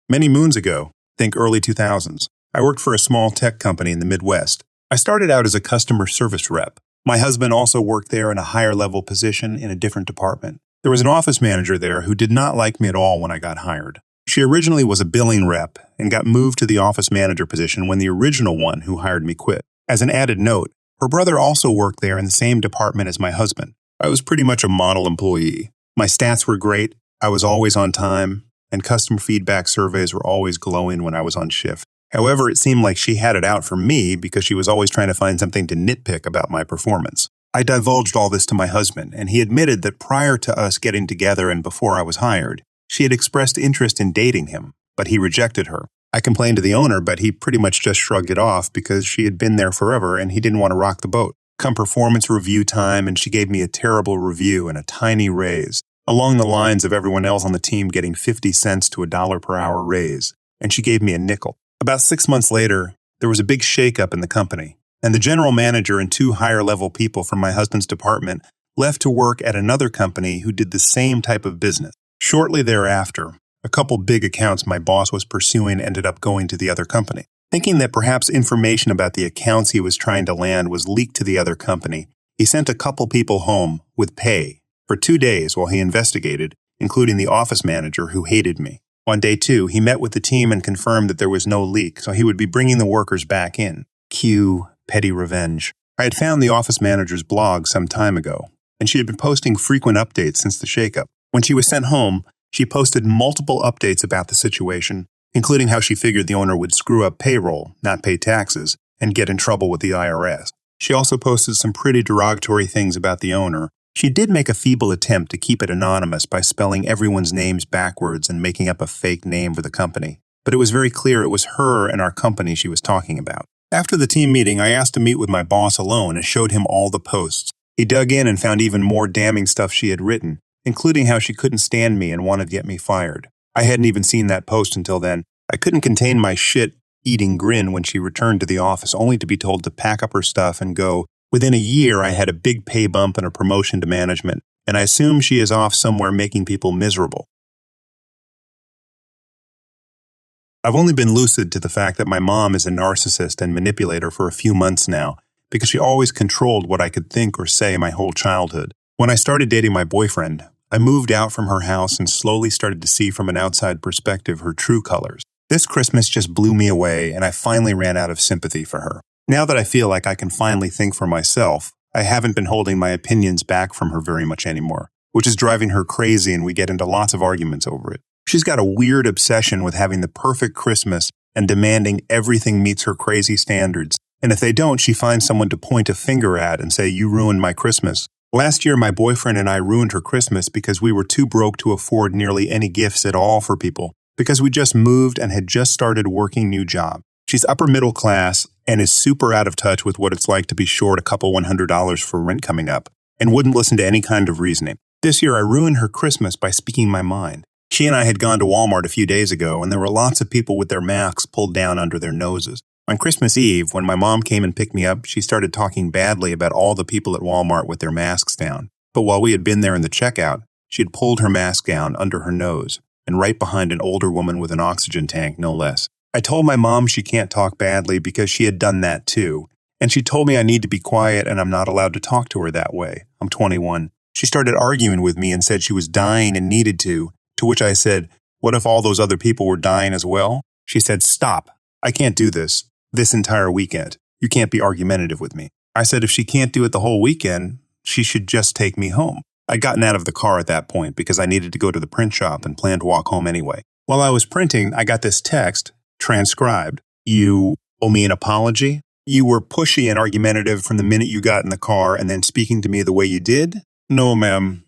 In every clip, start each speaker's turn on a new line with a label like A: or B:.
A: Many moons ago, think early 2000s, I worked for a small tech company in the Midwest. I started out as a customer service rep. My husband also worked there in a higher level position in a different department. There was an office manager there who did not like me at all when I got hired. She originally was a billing rep and got moved to the office manager position when the original one who hired me quit. As an added note, her brother also worked there in the same department as my husband. I was pretty much a model employee. My stats were great, I was always on time, and customer feedback surveys were always glowing when I was on shift. However, it seemed like she had it out for me because she was always trying to find something to nitpick about my performance. I divulged all this to my husband, and he admitted that prior to us getting together and before I was hired, she had expressed interest in dating him, but he rejected her. I complained to the owner, but he pretty much just shrugged it off because she had been there forever and he didn't want to rock the boat. Come performance review time, and she gave me a terrible review and a tiny raise, along the lines of everyone else on the team getting 50 cents to $1 per hour raise, and she gave me a nickel. About 6 months later, there was a big shakeup in the company, and the general manager and 2 higher-level people from my husband's department left to work at another company who did the same type of business. Shortly thereafter, a couple big accounts my boss was pursuing ended up going to the other company. Thinking that perhaps information about the accounts he was trying to land was leaked to the other company, he sent a couple people home with pay for 2 days while he investigated, including the office manager who hated me. On day 2, he met with the team and confirmed that there was no leak, so he would be bringing the workers back in. Cue petty revenge. I had found the office manager's blog some time ago, and she had been posting frequent updates since the shakeup. When she was sent home, she posted multiple updates about the situation, including how she figured the owner would screw up payroll, not pay taxes, and get in trouble with the IRS. She also posted some pretty derogatory things about the owner. She did make a feeble attempt to keep it anonymous by spelling everyone's names backwards and making up a fake name for the company. But it was very clear it was her and our company she was talking about. After the team meeting, I asked to meet with my boss alone and showed him all the posts. He dug in and found even more damning stuff she had written, including how she couldn't stand me and wanted to get me fired. I hadn't even seen that post until then. I couldn't contain my shit-eating grin when she returned to the office, only to be told to pack up her stuff and go. Within a year, I had a big pay bump and a promotion to management, and I assume she is off somewhere making people miserable. I've only been lucid to the fact that my mom is a narcissist and manipulator for a few months now, because she always controlled what I could think or say my whole childhood. When I started dating my boyfriend, I moved out from her house and slowly started to see from an outside perspective her true colors. This Christmas just blew me away, and I finally ran out of sympathy for her. Now that I feel like I can finally think for myself, I haven't been holding my opinions back from her very much anymore, which is driving her crazy, and we get into lots of arguments over it. She's got a weird obsession with having the perfect Christmas and demanding everything meets her crazy standards. And if they don't, she finds someone to point a finger at and say, "You ruined my Christmas." Last year, my boyfriend and I ruined her Christmas because we were too broke to afford nearly any gifts at all for people, because we just moved and had just started working new job. She's upper middle class and is super out of touch with what it's like to be short a couple $100 for rent coming up, and wouldn't listen to any kind of reasoning. This year, I ruined her Christmas by speaking my mind. She and I had gone to Walmart a few days ago, and there were lots of people with their masks pulled down under their noses. On Christmas Eve, when my mom came and picked me up, she started talking badly about all the people at Walmart with their masks down. But while we had been there in the checkout, she had pulled her mask down under her nose, and right behind an older woman with an oxygen tank, no less. I told my mom she can't talk badly because she had done that too, and she told me I need to be quiet and I'm not allowed to talk to her that way. I'm 21. She started arguing with me and said she was dying and needed to which I said, "What if all those other people were dying as well?" She said, "Stop. I can't do this entire weekend. You can't be argumentative with me." I said if she can't do it the whole weekend, she should just take me home. I'd gotten out of the car at that point because I needed to go to the print shop and planned to walk home anyway. While I was printing, I got this text, transcribed. "You owe me an apology. You were pushy and argumentative from the minute you got in the car and then speaking to me the way you did? No, ma'am,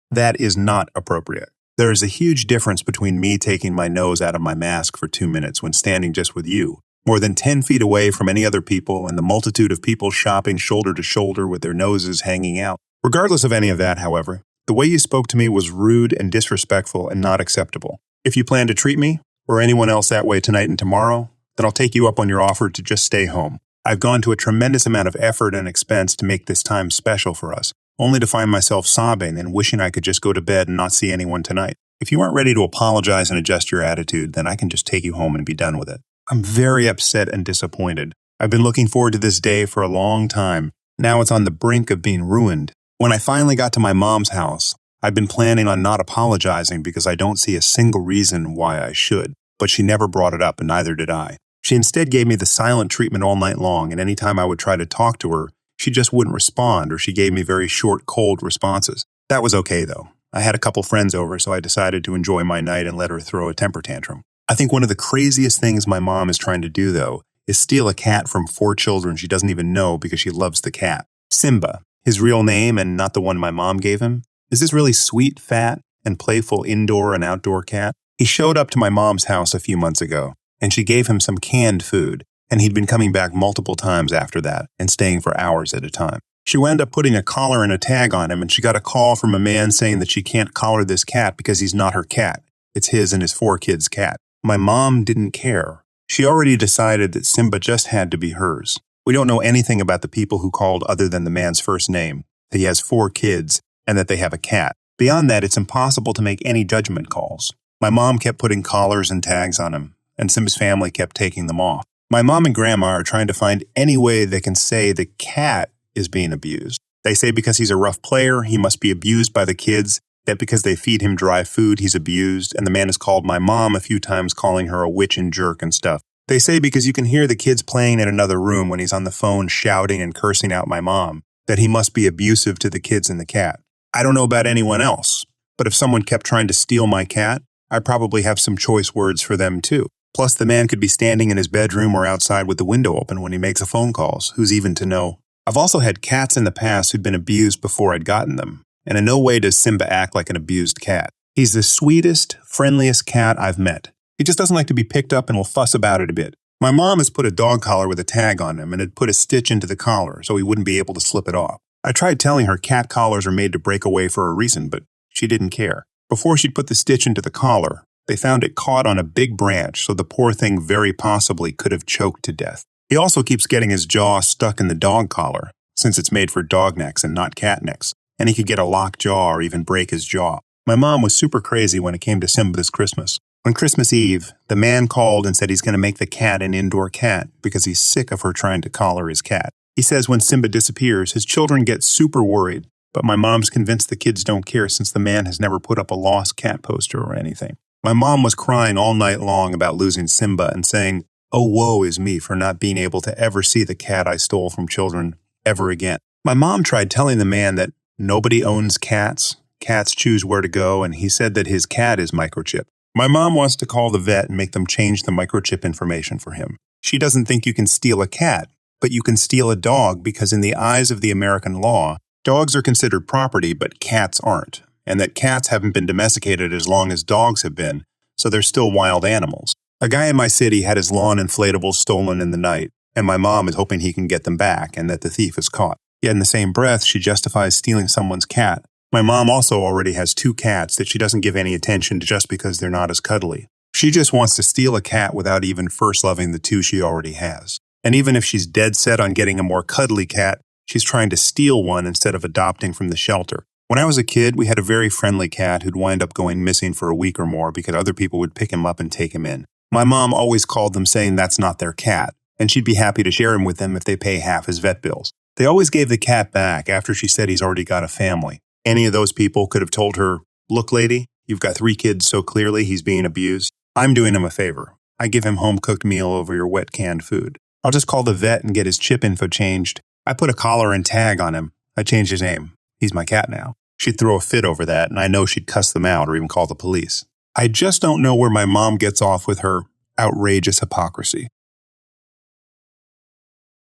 A: that is not appropriate. There is a huge difference between me taking my nose out of my mask for 2 minutes when standing just with you, more than 10 feet away from any other people and the multitude of people shopping shoulder to shoulder with their noses hanging out. Regardless of any of that, however, the way you spoke to me was rude and disrespectful and not acceptable. If you plan to treat me, or anyone else that way tonight and tomorrow, then I'll take you up on your offer to just stay home. I've gone to a tremendous amount of effort and expense to make this time special for us, only to find myself sobbing and wishing I could just go to bed and not see anyone tonight. If you aren't ready to apologize and adjust your attitude, then I can just take you home and be done with it. I'm very upset and disappointed. I've been looking forward to this day for a long time. Now it's on the brink of being ruined. When I finally got to my mom's house, I'd been planning on not apologizing because I don't see a single reason why I should. But she never brought it up, and neither did I. She instead gave me the silent treatment all night long, and any time I would try to talk to her, she just wouldn't respond, or she gave me very short, cold responses. That was okay, though. I had a couple friends over, so I decided to enjoy my night and let her throw a temper tantrum. I think one of the craziest things my mom is trying to do, though, is steal a cat from 4 children she doesn't even know because she loves the cat. Simba, his real name and not the one my mom gave him, is this really sweet, fat, and playful indoor and outdoor cat. He showed up to my mom's house a few months ago, and she gave him some canned food, and he'd been coming back multiple times after that and staying for hours at a time. She wound up putting a collar and a tag on him, and she got a call from a man saying that she can't collar this cat because he's not her cat. It's his and his 4 kids' cat. My mom didn't care. She already decided that Simba just had to be hers. We don't know anything about the people who called other than the man's first name, that he has 4 kids, and that they have a cat. Beyond that, it's impossible to make any judgment calls. My mom kept putting collars and tags on him, and Simba's family kept taking them off. My mom and grandma are trying to find any way they can say the cat is being abused. They say because he's a rough player, he must be abused by the kids, that because they feed him dry food, he's abused, and the man has called my mom a few times calling her a witch and jerk and stuff. They say because you can hear the kids playing in another room when he's on the phone shouting and cursing out my mom, that he must be abusive to the kids and the cat. I don't know about anyone else, but if someone kept trying to steal my cat, I probably have some choice words for them too. Plus, the man could be standing in his bedroom or outside with the window open when he makes the phone calls. Who's even to know? I've also had cats in the past who'd been abused before I'd gotten them, and in no way does Simba act like an abused cat. He's the sweetest, friendliest cat I've met. He just doesn't like to be picked up and will fuss about it a bit. My mom has put a dog collar with a tag on him and had put a stitch into the collar so he wouldn't be able to slip it off. I tried telling her cat collars are made to break away for a reason, but she didn't care. Before she'd put the stitch into the collar, they found it caught on a big branch, so the poor thing very possibly could have choked to death. He also keeps getting his jaw stuck in the dog collar, since it's made for dog necks and not cat necks, and he could get a locked jaw or even break his jaw. My mom was super crazy when it came to Simba this Christmas. On Christmas Eve, the man called and said he's going to make the cat an indoor cat because he's sick of her trying to collar his cat. He says when Simba disappears, his children get super worried, but my mom's convinced the kids don't care since the man has never put up a lost cat poster or anything. My mom was crying all night long about losing Simba and saying, "Oh, woe is me for not being able to ever see the cat I stole from children ever again." My mom tried telling the man that nobody owns cats, cats choose where to go, and he said that his cat is microchipped. My mom wants to call the vet and make them change the microchip information for him. She doesn't think you can steal a cat, but you can steal a dog because in the eyes of the American law, dogs are considered property, but cats aren't, and that cats haven't been domesticated as long as dogs have been, so they're still wild animals. A guy in my city had his lawn inflatables stolen in the night, and my mom is hoping he can get them back and that the thief is caught. Yet in the same breath, she justifies stealing someone's cat. My mom also already has 2 cats that she doesn't give any attention to just because they're not as cuddly. She just wants to steal a cat without even first loving the 2 she already has. And even if she's dead set on getting a more cuddly cat, she's trying to steal one instead of adopting from the shelter. When I was a kid, we had a very friendly cat who'd wind up going missing for a week or more because other people would pick him up and take him in. My mom always called them saying that's not their cat, and she'd be happy to share him with them if they pay half his vet bills. They always gave the cat back after she said he's already got a family. Any of those people could have told her, "Look, lady, you've got 3 kids so clearly he's being abused. I'm doing him a favor. I give him home-cooked meal over your wet canned food. I'll just call the vet and get his chip info changed. I put a collar and tag on him. I changed his name. He's my cat now." She'd throw a fit over that, and I know she'd cuss them out or even call the police. I just don't know where my mom gets off with her outrageous hypocrisy.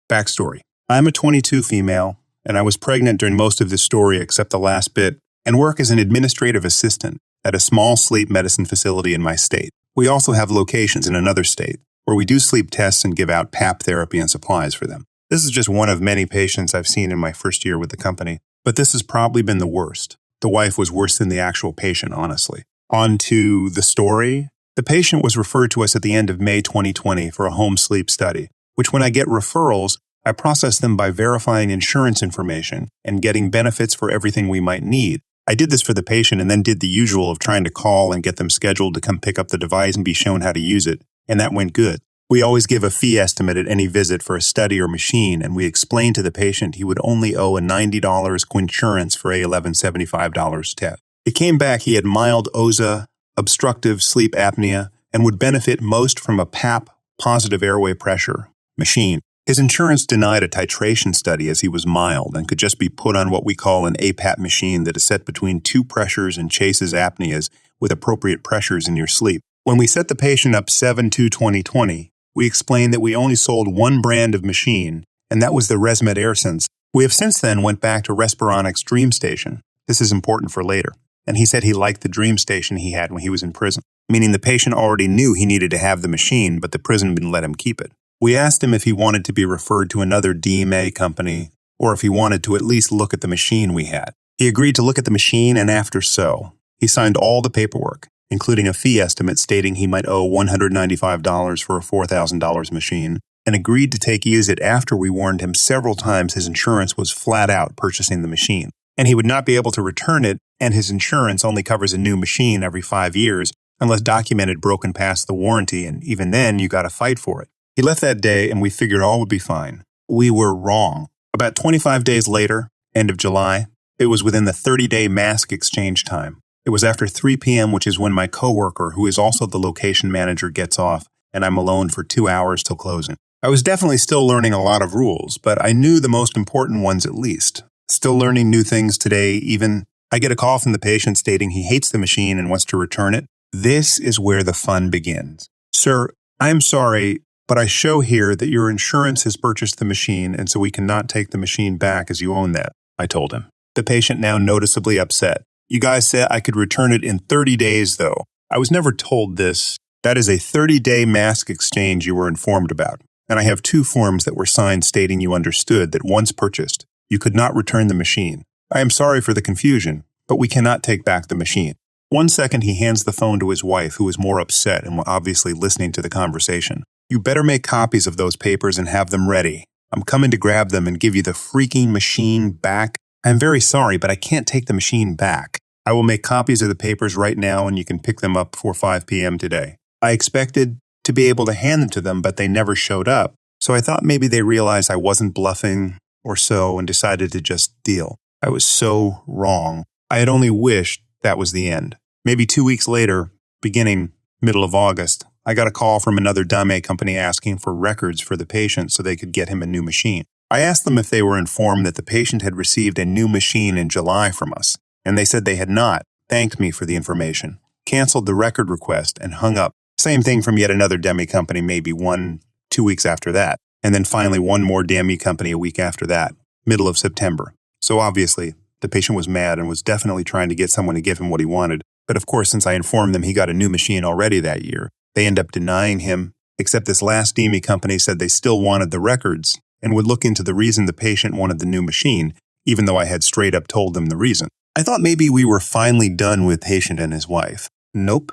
A: Backstory. I'm a 22 female, and I was pregnant during most of this story except the last bit, and work as an administrative assistant at a small sleep medicine facility in my state. We also have locations in another state where we do sleep tests and give out PAP therapy and supplies for them. This is just one of many patients I've seen in my first year with the company, but this has probably been the worst. The wife was worse than the actual patient, honestly. On to the story. The patient was referred to us at the end of May 2020 for a home sleep study, which when I get referrals, I process them by verifying insurance information and getting benefits for everything we might need. I did this for the patient and then did the usual of trying to call and get them scheduled to come pick up the device and be shown how to use it, and that went good. We always give a fee estimate at any visit for a study or machine, and we explained to the patient he would only owe a $90 coinsurance for a $1,175 test. It came back he had mild OSA, obstructive sleep apnea, and would benefit most from a PAP, positive airway pressure, machine. His insurance denied a titration study as he was mild and could just be put on what we call an APAP machine that is set between two pressures and chases apneas with appropriate pressures in your sleep. When we set the patient up 7/2/2020, we explained that we only sold one brand of machine, and that was the ResMed AirSense. We have since then went back to Respironics DreamStation. This is important for later. And he said he liked the DreamStation he had when he was in prison, meaning the patient already knew he needed to have the machine, but the prison wouldn't let him keep it. We asked him if he wanted to be referred to another DMA company, or if he wanted to at least look at the machine we had. He agreed to look at the machine, and after so, he signed all the paperwork, including a fee estimate stating he might owe $195 for a $4,000 machine, and agreed to use it after we warned him several times his insurance was flat out purchasing the machine, and he would not be able to return it, and his insurance only covers a new machine every 5 years, unless documented broken past the warranty, and even then you gotta fight for it. He left that day, and we figured all would be fine. We were wrong. About 25 days later, end of July, it was within the 30-day mask exchange time. It was after 3 p.m., which is when my coworker, who is also the location manager, gets off, and I'm alone for 2 hours till closing. I was definitely still learning a lot of rules, but I knew the most important ones at least. Still learning new things today, even. I get a call from the patient stating he hates the machine and wants to return it. This is where the fun begins. Sir, I'm sorry, but I show here that your insurance has purchased the machine, and so we cannot take the machine back as you own that, I told him. The patient now noticeably upset. You guys said I could return it in 30 days, though. I was never told this. That is a 30-day mask exchange you were informed about. And I have 2 forms that were signed stating you understood that once purchased, you could not return the machine. I am sorry for the confusion, but we cannot take back the machine. 1 second, he hands the phone to his wife, who is more upset and obviously listening to the conversation. You better make copies of those papers and have them ready. I'm coming to grab them and give you the freaking machine back. I'm very sorry, but I can't take the machine back. I will make copies of the papers right now and you can pick them up before 5 p.m. today. I expected to be able to hand them to them, but they never showed up. So I thought maybe they realized I wasn't bluffing or so and decided to just deal. I was so wrong. I had only wished that was the end. Maybe 2 weeks later, beginning middle of August, I got a call from another DMA company asking for records for the patient so they could get him a new machine. I asked them if they were informed that the patient had received a new machine in July from us, and they said they had not, thanked me for the information, canceled the record request, and hung up. Same thing from yet another DME company maybe 1-2 weeks after that, and then finally one more DME company a week after that, middle of September. So obviously, the patient was mad and was definitely trying to get someone to give him what he wanted. But of course, since I informed them he got a new machine already that year, they end up denying him, except this last DME company said they still wanted the records and would look into the reason the patient wanted the new machine, even though I had straight up told them the reason. I thought maybe we were finally done with the patient and his wife. Nope.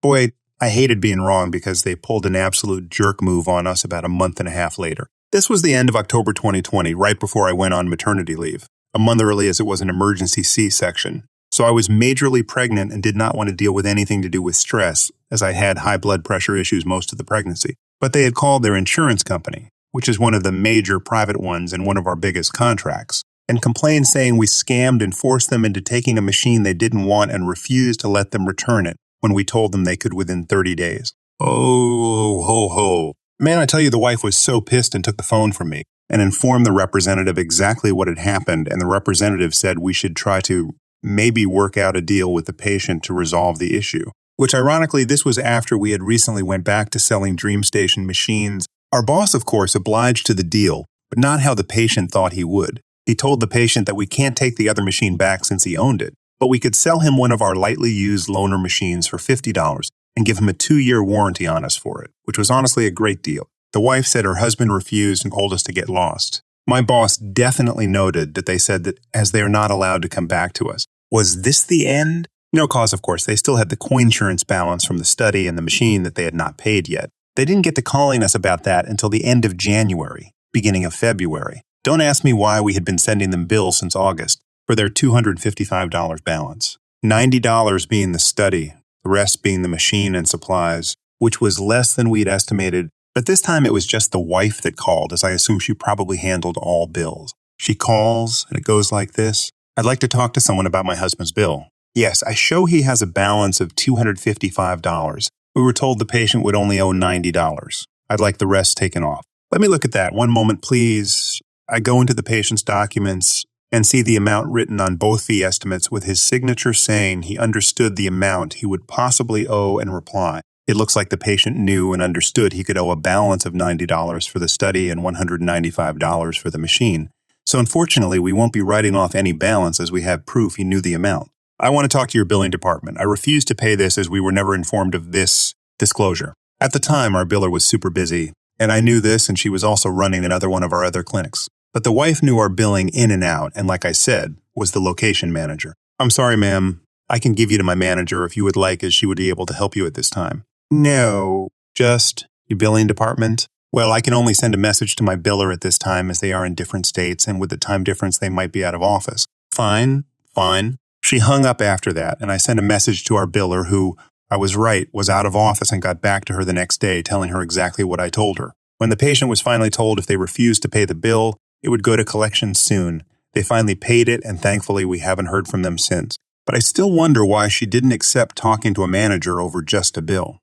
A: Boy, I hated being wrong because they pulled an absolute jerk move on us about a month and a half later. This was the end of October 2020, right before I went on maternity leave, a month early as it was an emergency C-section. So I was majorly pregnant and did not want to deal with anything to do with stress, as I had high blood pressure issues most of the pregnancy. But they had called their insurance company, which is one of the major private ones and one of our biggest contracts, and complained saying we scammed and forced them into taking a machine they didn't want and refused to let them return it when we told them they could within 30 days. Oh, ho, ho. Man, I tell you, the wife was so pissed and took the phone from me and informed the representative exactly what had happened, and the representative said we should try to maybe work out a deal with the patient to resolve the issue. Which ironically, this was after we had recently went back to selling DreamStation machines. Our boss, of course, obliged to the deal, but not how the patient thought he would. He told the patient that we can't take the other machine back since he owned it, but we could sell him one of our lightly used loaner machines for $50 and give him a 2-year warranty on us for it, which was honestly a great deal. The wife said her husband refused and told us to get lost. My boss definitely noted that they said that as they are not allowed to come back to us. Was this the end? No, cause of course, they still had the coinsurance balance from the study and the machine that they had not paid yet. They didn't get to calling us about that until the end of January, beginning of February. Don't ask me why we had been sending them bills since August, for their $255 balance. $90 being the study, the rest being the machine and supplies, which was less than we'd estimated. But this time it was just the wife that called, as I assume she probably handled all bills. She calls, and it goes like this. I'd like to talk to someone about my husband's bill. Yes, I show he has a balance of $255. We were told the patient would only owe $90. I'd like the rest taken off. Let me look at that. One moment, please. I go into the patient's documents and see the amount written on both fee estimates with his signature saying he understood the amount he would possibly owe and reply. It looks like the patient knew and understood he could owe a balance of $90 for the study and $195 for the machine. So unfortunately, we won't be writing off any balance as we have proof he knew the amount. I want to talk to your billing department. I refuse to pay this as we were never informed of this disclosure. At the time, our biller was super busy, and I knew this, and she was also running another one of our other clinics. But the wife knew our billing in and out, and like I said, was the location manager. I'm sorry, ma'am. I can give you to my manager if you would like, as she would be able to help you at this time. No, just your billing department? Well, I can only send a message to my biller at this time as they are in different states, and with the time difference, they might be out of office. Fine. She hung up after that, and I sent a message to our biller who, I was right, was out of office and got back to her the next day telling her exactly what I told her. When the patient was finally told if they refused to pay the bill, it would go to collections soon. They finally paid it, and thankfully we haven't heard from them since. But I still wonder why she didn't accept talking to a manager over just a bill.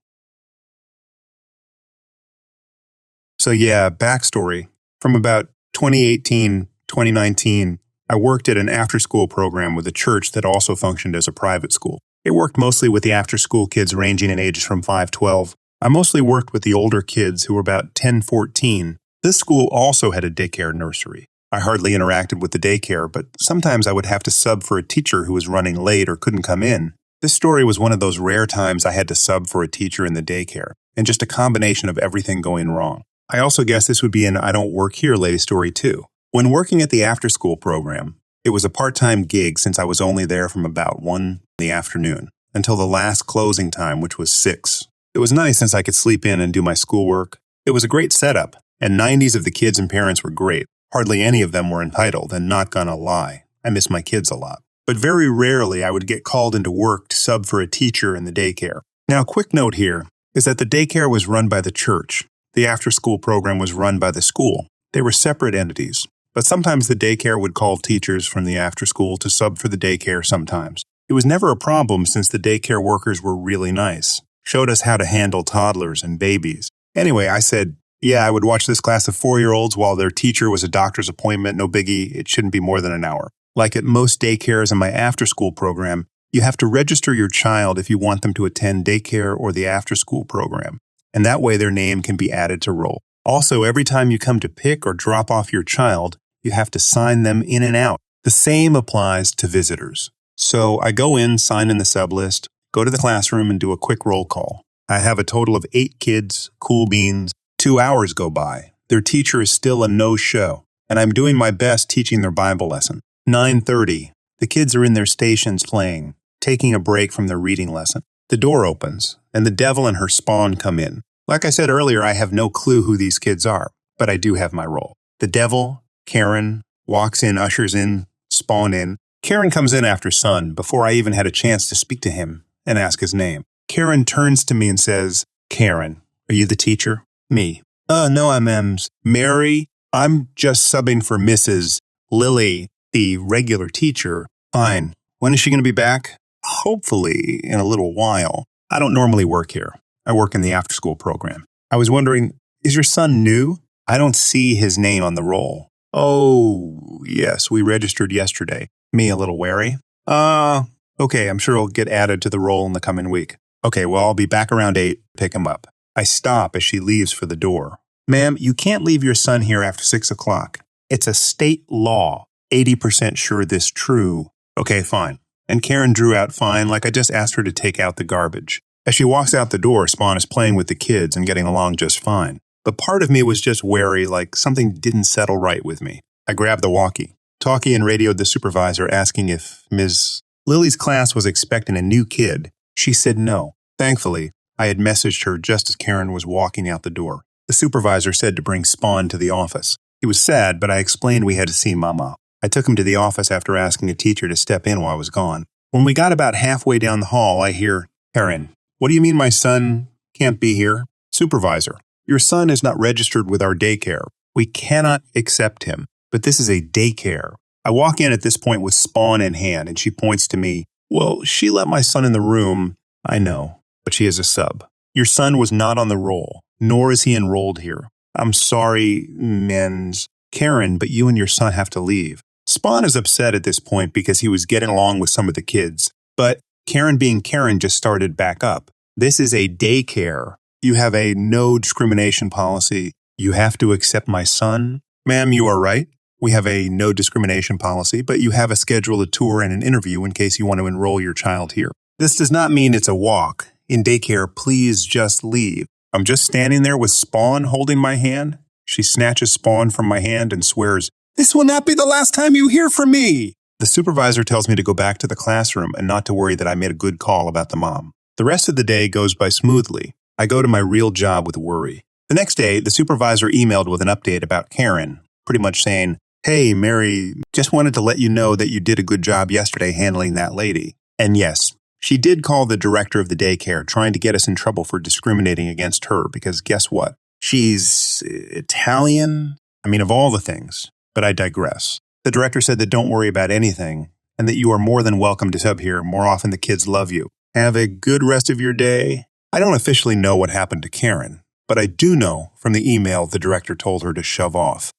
A: So yeah, backstory. From about 2018, 2019, I worked at an after-school program with a church that also functioned as a private school. It worked mostly with the after-school kids ranging in ages from 5-12. I mostly worked with the older kids who were about 10-14. This school also had a daycare nursery. I hardly interacted with the daycare, but sometimes I would have to sub for a teacher who was running late or couldn't come in. This story was one of those rare times I had to sub for a teacher in the daycare, and just a combination of everything going wrong. I also guess this would be an I don't work here lady story too. When working at the after-school program, it was a part-time gig since I was only there from about 1 in the afternoon until the last closing time, which was 6. It was nice since I could sleep in and do my schoolwork. It was a great setup, and 90s of the kids and parents were great. Hardly any of them were entitled, and not gonna lie, I miss my kids a lot. But very rarely I would get called into work to sub for a teacher in the daycare. Now, a quick note here is that the daycare was run by the church. The after-school program was run by the school. They were separate entities. But sometimes the daycare would call teachers from the after-school to sub for the daycare sometimes. It was never a problem since the daycare workers were really nice, showed us how to handle toddlers and babies. Anyway, I said, yeah, I would watch this class of 4-year-olds while their teacher was a doctor's appointment, no biggie, it shouldn't be more than an hour. Like at most daycares in my after-school program, you have to register your child if you want them to attend daycare or the after-school program, and that way their name can be added to roll. Also, every time you come to pick or drop off your child, you have to sign them in and out. The same applies to visitors. So I go in, sign in the sub list, go to the classroom and do a quick roll call. I have a total of 8 kids, cool beans. 2 hours go by. Their teacher is still a no-show, and I'm doing my best teaching their Bible lesson. 9:30. The kids are in their stations playing, taking a break from their reading lesson. The door opens, and the devil and her spawn come in. Like I said earlier, I have no clue who these kids are, but I do have my role. The devil, Karen, walks in, ushers in, spawn in. Karen comes in after Son, before I even had a chance to speak to him and ask his name. Karen turns to me and says, Karen, are you the teacher? Me. No, I'm Mary. I'm just subbing for Mrs. Lily, the regular teacher. Fine. When is she going to be back? Hopefully in a little while. I don't normally work here. I work in the after-school program. I was wondering, is your son new? I don't see his name on the roll. Oh, yes, we registered yesterday. Me a little wary. Okay, I'm sure he'll get added to the roll in the coming week. Okay, well, I'll be back around 8 to pick him up. I stop as she leaves for the door. Ma'am, you can't leave your son here after 6 o'clock. It's a state law. 80% sure this true. Okay, fine. And Karen drew out fine, like I just asked her to take out the garbage. As she walks out the door, Spawn is playing with the kids and getting along just fine. But part of me was just wary, like something didn't settle right with me. I grabbed the talkie and radioed the supervisor asking if Ms. Lily's class was expecting a new kid. She said no. Thankfully, I had messaged her just as Karen was walking out the door. The supervisor said to bring Spawn to the office. He was sad, but I explained we had to see Mama. I took him to the office after asking a teacher to step in while I was gone. When we got about halfway down the hall, I hear, "Karen, what do you mean my son can't be here?" "Supervisor, your son is not registered with our daycare. We cannot accept him, but this is a daycare." I walk in at this point with Spawn in hand, and she points to me. "Well, she let my son in the room." "I know, but she is a sub. Your son was not on the roll, nor is he enrolled here." "I'm sorry, mens. Karen, but you and your son have to leave." Spawn is upset at this point because he was getting along with some of the kids, but Karen being Karen just started back up. "This is a daycare. You have a no discrimination policy. You have to accept my son." "Ma'am, you are right. We have a no discrimination policy, but you have a schedule, a tour, and an interview in case you want to enroll your child here. This does not mean it's a walk. In daycare, please just leave." I'm just standing there with Spawn holding my hand. She snatches Spawn from my hand and swears, "This will not be the last time you hear from me." The supervisor tells me to go back to the classroom and not to worry that I made a good call about the mom. The rest of the day goes by smoothly. I go to my real job with worry. The next day, the supervisor emailed with an update about Karen, pretty much saying, "Hey, Mary, just wanted to let you know that you did a good job yesterday handling that lady." And yes, she did call the director of the daycare, trying to get us in trouble for discriminating against her, because guess what? She's Italian. I mean, of all the things. But I digress. The director said that don't worry about anything, and that you are more than welcome to sub here. More often the kids love you. Have a good rest of your day. I don't officially know what happened to Karen, but I do know from the email the director told her to shove off.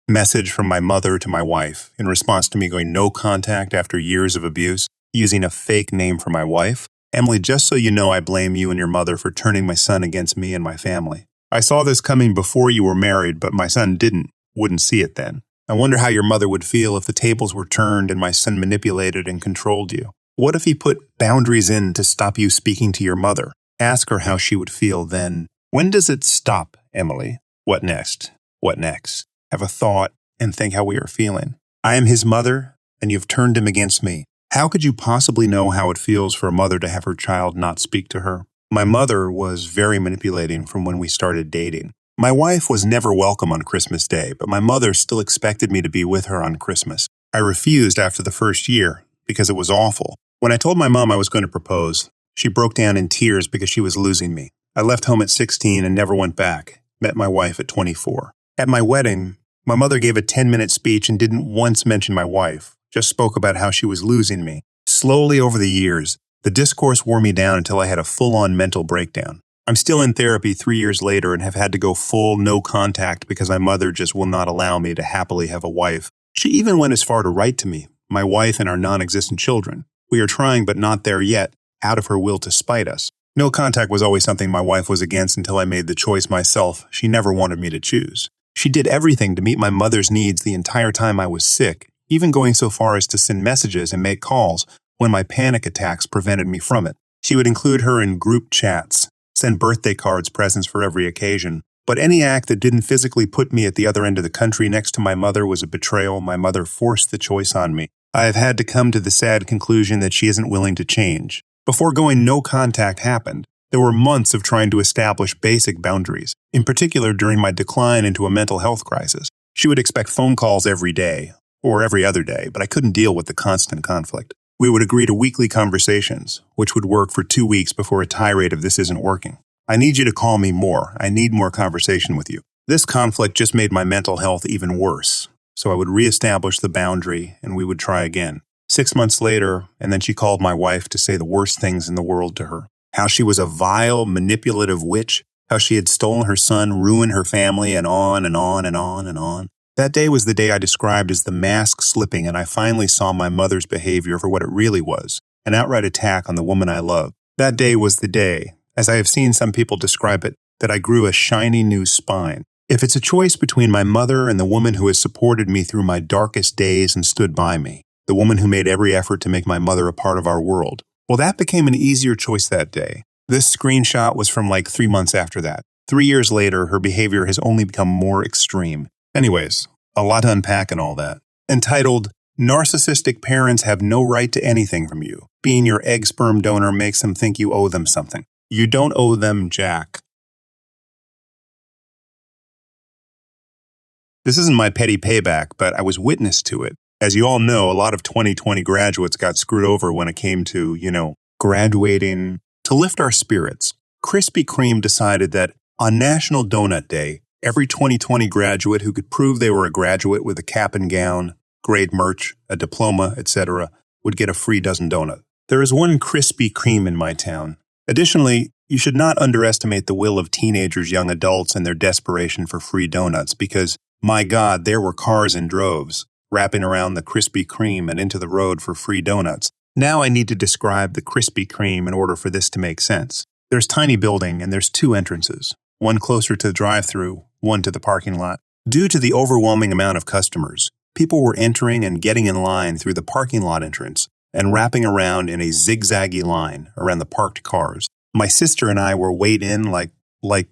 A: Message from my mother to my wife in response to me going no contact after years of abuse, using a fake name for my wife. "Emily, just so you know, I blame you and your mother for turning my son against me and my family. I saw this coming before you were married, but my son wouldn't see it then. I wonder how your mother would feel if the tables were turned and my son manipulated and controlled you. What if he put boundaries in to stop you speaking to your mother? Ask her how she would feel then. When does it stop, Emily? What next? What next? Have a thought and think how we are feeling. I am his mother, and you've turned him against me. How could you possibly know how it feels for a mother to have her child not speak to her? My mother was very manipulating from when we started dating. My wife was never welcome on Christmas Day, but my mother still expected me to be with her on Christmas. I refused after the first year because it was awful. When I told my mom I was going to propose, she broke down in tears because she was losing me. I left home at 16 and never went back. Met my wife at 24. At my wedding, my mother gave a 10-minute speech and didn't once mention my wife, just spoke about how she was losing me. Slowly over the years, the discourse wore me down until I had a full-on mental breakdown. I'm still in therapy 3 years later and have had to go full no contact because my mother just will not allow me to happily have a wife. She even went as far to write to me, my wife and our non-existent children. We are trying but not there yet, out of her will to spite us. No contact was always something my wife was against until I made the choice myself. She never wanted me to choose. She did everything to meet my mother's needs the entire time I was sick, even going so far as to send messages and make calls when my panic attacks prevented me from it. She would include her in group chats, send birthday cards, presents for every occasion. But any act that didn't physically put me at the other end of the country next to my mother was a betrayal. My mother forced the choice on me. I have had to come to the sad conclusion that she isn't willing to change. Before going no contact happened, there were months of trying to establish basic boundaries, in particular during my decline into a mental health crisis. She would expect phone calls every day, or every other day, but I couldn't deal with the constant conflict. We would agree to weekly conversations, which would work for 2 weeks before a tirade of "this isn't working. I need you to call me more. I need more conversation with you." This conflict just made my mental health even worse, so I would reestablish the boundary and we would try again. 6 months later, and then she called my wife to say the worst things in the world to her. How she was a vile, manipulative witch, how she had stolen her son, ruined her family, and on and on and on and on. That day was the day I described as the mask slipping, and I finally saw my mother's behavior for what it really was, an outright attack on the woman I loved. That day was the day, as I have seen some people describe it, that I grew a shiny new spine. If it's a choice between my mother and the woman who has supported me through my darkest days and stood by me, the woman who made every effort to make my mother a part of our world, well, that became an easier choice that day. This screenshot was from like 3 months after that. 3 years later, her behavior has only become more extreme. Anyways, a lot to unpack in all that. Entitled, "Narcissistic Parents Have No Right to Anything from You. Being your egg sperm donor makes them think you owe them something. You don't owe them jack." This isn't my petty payback, but I was witness to it. As you all know, a lot of 2020 graduates got screwed over when it came to, graduating. To lift our spirits, Krispy Kreme decided that on National Donut Day, every 2020 graduate who could prove they were a graduate with a cap and gown, grade merch, a diploma, etc., would get a free dozen donuts. There is one Krispy Kreme in my town. Additionally, you should not underestimate the will of teenagers, young adults, and their desperation for free donuts because, my God, there were cars in droves, wrapping around the Krispy Kreme and into the road for free donuts. Now I need to describe the Krispy Kreme in order for this to make sense. There's a tiny building and there's two entrances, one closer to the drive-thru, one to the parking lot. Due to the overwhelming amount of customers, people were entering and getting in line through the parking lot entrance and wrapping around in a zigzaggy line around the parked cars. My sister and I were weighed in like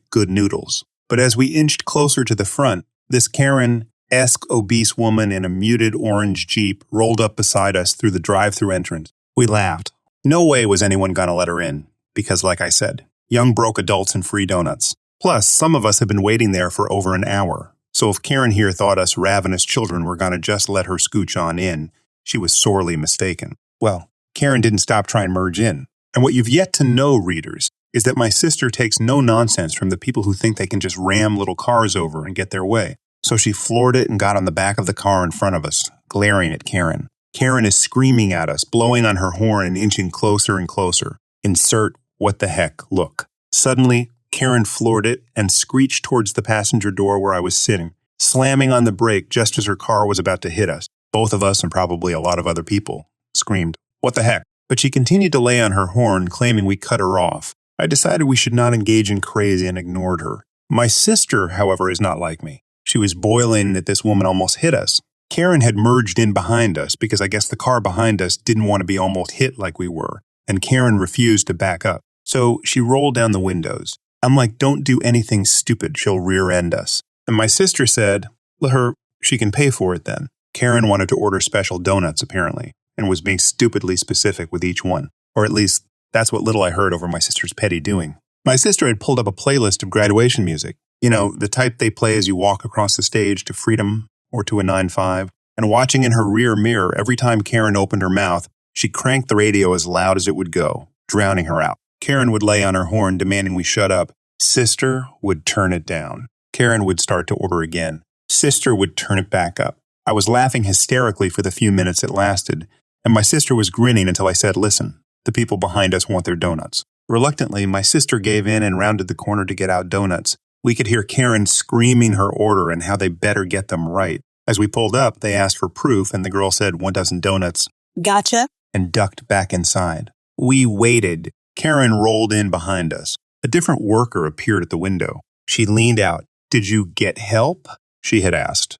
A: good noodles. But as we inched closer to the front, this Karen-esque obese woman in a muted orange Jeep rolled up beside us through the drive-thru entrance. We laughed. No way was anyone going to let her in, because like I said, young broke adults and free donuts. Plus, some of us had been waiting there for over an hour. So if Karen here thought us ravenous children were going to just let her scooch on in, she was sorely mistaken. Well, Karen didn't stop trying to merge in. And what you've yet to know, readers, is that my sister takes no nonsense from the people who think they can just ram little cars over and get their way. So she floored it and got on the back of the car in front of us, glaring at Karen. Karen is screaming at us, blowing on her horn and inching closer and closer. Insert what the heck look. Suddenly, Karen floored it and screeched towards the passenger door where I was sitting, slamming on the brake just as her car was about to hit us. Both of us, and probably a lot of other people, screamed, "What the heck?" But she continued to lay on her horn, claiming we cut her off. I decided we should not engage in crazy and ignored her. My sister, however, is not like me. She was boiling that this woman almost hit us. Karen had merged in behind us because I guess the car behind us didn't want to be almost hit like we were, and Karen refused to back up. So she rolled down the windows. I'm like, don't do anything stupid, she'll rear-end us. And my sister said, let her, she can pay for it then. Karen wanted to order special donuts, apparently, and was being stupidly specific with each one. Or at least, that's what little I heard over my sister's petty doing. My sister had pulled up a playlist of graduation music. You know, the type they play as you walk across the stage to Freedom or to a 9/5. And watching in her rear mirror, every time Karen opened her mouth, she cranked the radio as loud as it would go, drowning her out. Karen would lay on her horn, demanding we shut up. Sister would turn it down. Karen would start to order again. Sister would turn it back up. I was laughing hysterically for the few minutes it lasted, and my sister was grinning until I said, listen, the people behind us want their donuts. Reluctantly, my sister gave in and rounded the corner to get out donuts. We could hear Karen screaming her order and how they better get them right. As we pulled up, they asked for proof, and the girl said 1 dozen donuts. Gotcha. And ducked back inside. We waited. Karen rolled in behind us. A different worker appeared at the window. She leaned out. Did you get help? She had asked.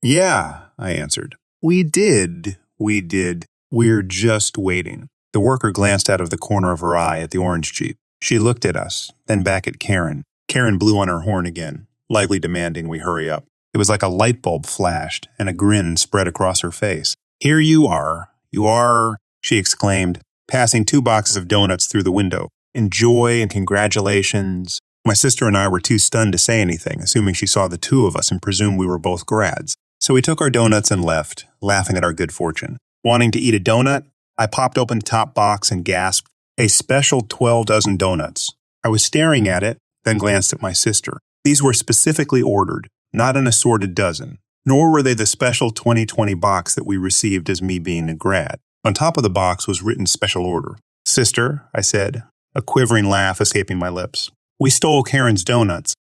A: Yeah, I answered. We did. We're just waiting. The worker glanced out of the corner of her eye at the orange Jeep. She looked at us, then back at Karen. Karen blew on her horn again, lightly demanding we hurry up. It was like a light bulb flashed, and a grin spread across her face. Here you are, she exclaimed, passing 2 boxes of donuts through the window. Enjoy and congratulations. My sister and I were too stunned to say anything, assuming she saw the two of us and presumed we were both grads. So we took our donuts and left, laughing at our good fortune. Wanting to eat a donut, I popped open the top box and gasped, a special 12 dozen donuts. I was staring at it, then glanced at my sister. These were specifically ordered, not an assorted dozen, nor were they the special 2020 box that we received as me being a grad. On top of the box was written special order. Sister, I said, a quivering laugh escaping my lips. We stole Karen's donuts.